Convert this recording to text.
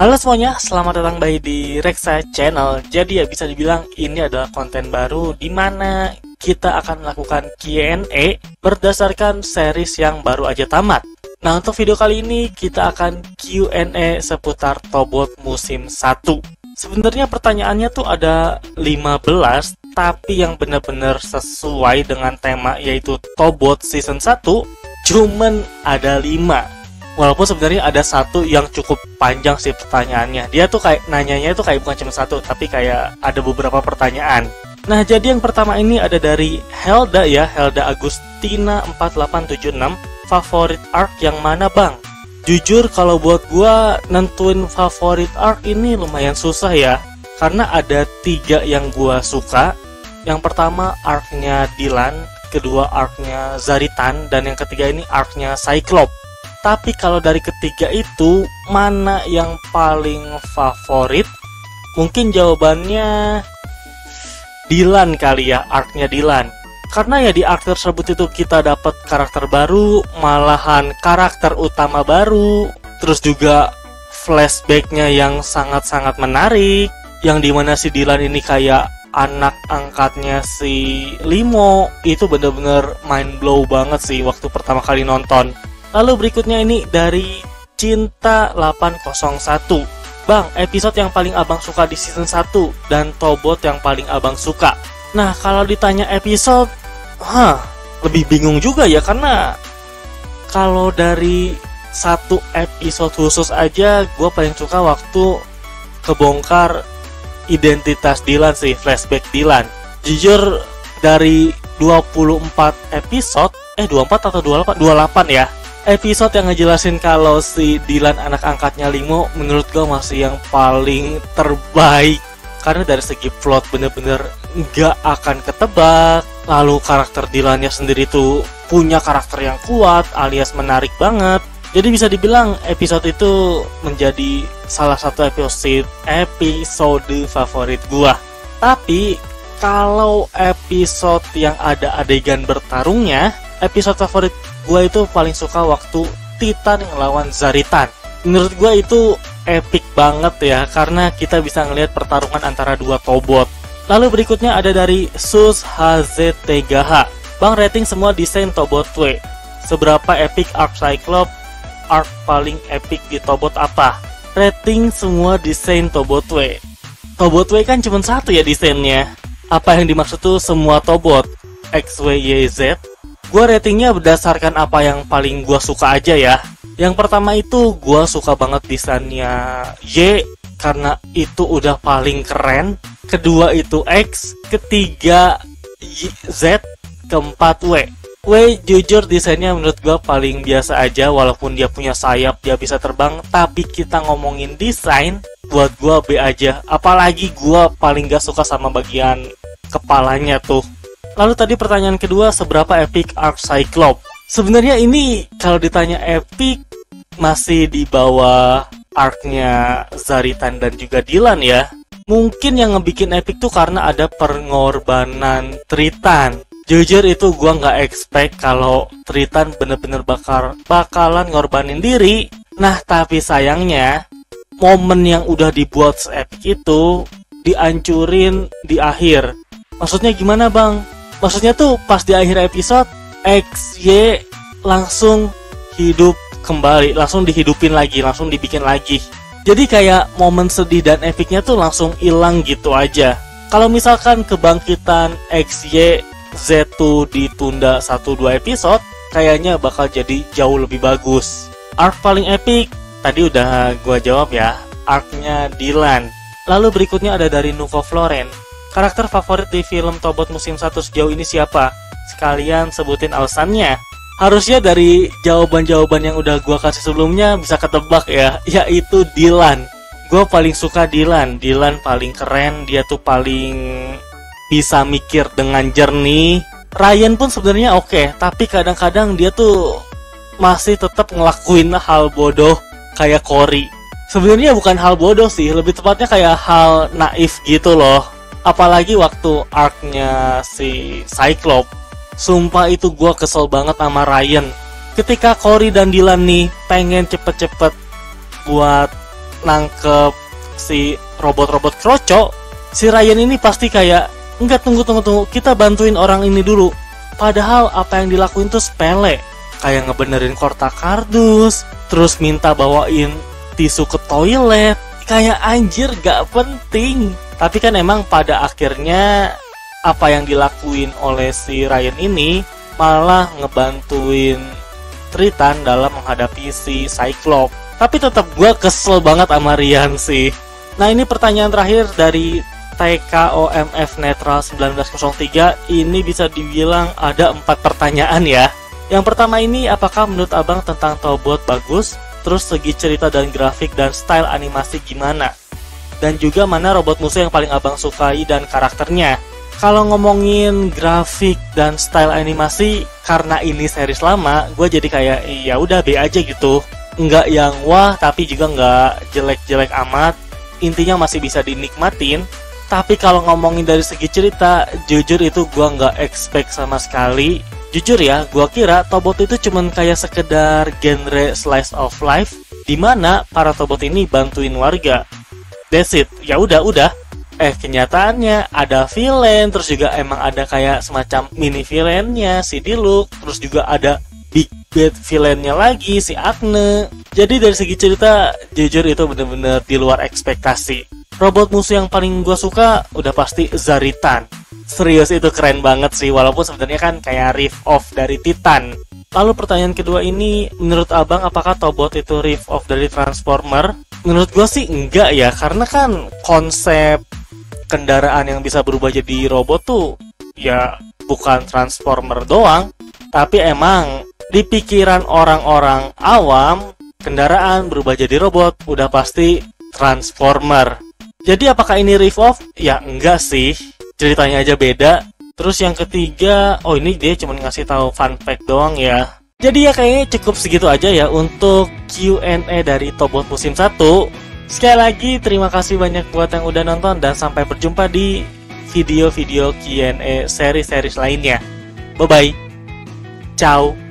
Halo semuanya, selamat datang kembali di Reksa Channel. Jadi ya bisa dibilang ini adalah konten baru di mana kita akan melakukan Q&A berdasarkan series yang baru aja tamat. Nah, untuk video kali ini kita akan Q&A seputar Tobot musim 1. Sebenarnya pertanyaannya tuh ada 15, tapi yang benar-benar sesuai dengan tema yaitu Tobot season 1 cuman ada 5. Walaupun sebenarnya ada satu yang cukup panjang sih pertanyaannya. Dia tuh kayak nanyanya itu kayak bukan cuma satu, tapi kayak ada beberapa pertanyaan. Nah, jadi yang pertama ini ada dari Helda ya, Helda Agustina 4876. Favorit arc yang mana bang? Jujur kalau buat gua nentuin favorit arc ini lumayan susah ya, karena ada 3 yang gua suka. Yang pertama arc-nya Dylan, kedua arc-nya Zaritan, dan yang ketiga ini arc-nya Cyclops. Tapi kalau dari ketiga itu, mana yang paling favorit? Mungkin jawabannya Dylan kali ya, arc-nya Dylan. Karena ya di arc tersebut itu kita dapat karakter baru, malahan karakter utama baru, terus juga flashback-nya yang sangat-sangat menarik, yang dimana si Dylan ini kayak anak angkatnya si Limo. Itu bener-bener mind blow banget sih waktu pertama kali nonton. Lalu berikutnya ini dari Cinta 801. Bang, episode yang paling abang suka di season 1 dan Tobot yang paling abang suka. Nah, kalau ditanya episode, lebih bingung juga ya, karena kalau dari satu episode khusus aja, gue paling suka waktu kebongkar identitas Dylan sih, flashback Dylan. Jujur dari 24 episode, 24 atau 28 ya, episode yang ngejelasin kalau si Dylan anak angkatnya Limo menurut gue masih yang paling terbaik. Karena dari segi plot bener-bener nggak akan ketebak. Lalu karakter Dylannya sendiri tuh punya karakter yang kuat alias menarik banget. Jadi bisa dibilang episode itu menjadi salah satu episode favorit gua. Tapi kalau episode yang ada adegan bertarungnya, episode favorit gue itu paling suka waktu Titan ngelawan Zaritan. Menurut gue itu epic banget ya, karena kita bisa ngelihat pertarungan antara dua Tobot. Lalu berikutnya ada dari Sus HZ3H. Bang, rating semua desain Tobot W. Seberapa epic arc Cyclops? Arc paling epic di Tobot apa? Rating semua desain Tobot W. Tobot W kan cuma satu ya desainnya. Apa yang dimaksud tuh semua Tobot? X, Y, Y, Z? Gue ratingnya berdasarkan apa yang paling gue suka aja ya. Yang pertama itu gue suka banget desainnya Y, karena itu udah paling keren. Kedua itu X, ketiga Z, keempat W. W jujur desainnya menurut gue paling biasa aja, walaupun dia punya sayap, dia bisa terbang. Tapi kita ngomongin desain, buat gue B aja. Apalagi gue paling gak suka sama bagian kepalanya tuh. Lalu tadi pertanyaan kedua, seberapa epic arc Cyclops? Sebenarnya ini kalau ditanya epic masih di bawah arc-nya Zaritan dan juga Dylan ya. Mungkin yang ngebikin epic tuh karena ada pengorbanan Tritan. Jujur itu gua nggak expect kalau Tritan bener-bener bakalan ngorbanin diri. Nah, tapi sayangnya momen yang udah dibuat se-epic itu dihancurin di akhir. Maksudnya gimana bang? Maksudnya tuh pas di akhir episode X, Y langsung hidup kembali, langsung dihidupin lagi, langsung dibikin lagi. Jadi kayak momen sedih dan epicnya tuh langsung hilang gitu aja. Kalau misalkan kebangkitan X, Y, Z tuh ditunda 1-2 episode, kayaknya bakal jadi jauh lebih bagus. Arc paling epic tadi udah gua jawab ya, arc-nya Dylan. Lalu berikutnya ada dari Nuvo Floren. Karakter favorit di film Tobot musim 1 sejauh ini siapa? Sekalian sebutin alasannya. Harusnya dari jawaban-jawaban yang udah gua kasih sebelumnya bisa ketebak ya, yaitu Dylan. Gua paling suka Dylan. Dylan paling keren, dia tuh paling bisa mikir dengan jernih. Ryan pun sebenarnya oke, tapi kadang-kadang dia tuh masih tetap ngelakuin hal bodoh kayak Cory. Sebenarnya bukan hal bodoh sih, lebih tepatnya kayak hal naif gitu loh. Apalagi waktu arc-nya si Cyclops. Sumpah itu gue kesel banget sama Ryan. Ketika Cory dan Dylan nih pengen cepet-cepet buat nangkep si robot-robot kroco, si Ryan ini pasti kayak, enggak, tunggu, kita bantuin orang ini dulu. Padahal apa yang dilakuin tuh sepele, kayak ngebenerin kotak kardus, terus minta bawain tisu ke toilet, kayak anjir gak penting. Tapi kan emang pada akhirnya apa yang dilakuin oleh si Ryan ini malah ngebantuin Triton dalam menghadapi si Cyclops. Tapi tetap gue kesel banget sama Ryan sih. Nah, ini pertanyaan terakhir dari TKOMF Netral 1903. Ini bisa dibilang ada 4 pertanyaan ya. Yang pertama ini, apakah menurut abang tentang Tobot bagus? Terus segi cerita dan grafik dan style animasi gimana? Dan juga mana robot musuh yang paling abang sukai dan karakternya? Kalau ngomongin grafik dan style animasi, karena ini series lama, gue jadi kayak ya udah B aja gitu. Nggak yang wah, tapi juga nggak jelek-jelek amat. Intinya masih bisa dinikmatin. Tapi kalau ngomongin dari segi cerita, jujur itu gue nggak expect sama sekali. Jujur ya, gue kira Tobot itu cuman kayak sekedar genre slice of life, dimana para Tobot ini bantuin warga. That's it, ya udah. Kenyataannya ada villain, terus juga emang ada kayak semacam mini villainnya si Diluc, terus juga ada big bad villainnya lagi si Agne. Jadi dari segi cerita, jujur itu bener-bener di luar ekspektasi. Robot musuh yang paling gue suka udah pasti Zaritan. Serius, itu keren banget sih, walaupun sebenarnya kan kayak rip-off dari Titan. Lalu pertanyaan kedua ini, menurut abang apakah Tobot itu rip-off dari Transformer? Menurut gue sih enggak ya, karena kan konsep kendaraan yang bisa berubah jadi robot tuh ya bukan Transformer doang, tapi emang di pikiran orang-orang awam kendaraan berubah jadi robot udah pasti Transformer. Jadi apakah ini rip-off? Ya enggak sih, ceritanya aja beda. Terus yang ketiga, oh ini dia cuma ngasih tahu fun fact doang ya. Jadi ya kayaknya cukup segitu aja ya untuk Q&A dari Tobot musim 1. Sekali lagi terima kasih banyak buat yang udah nonton, dan sampai berjumpa di video-video Q&A seri-seri lainnya. Bye bye. Ciao.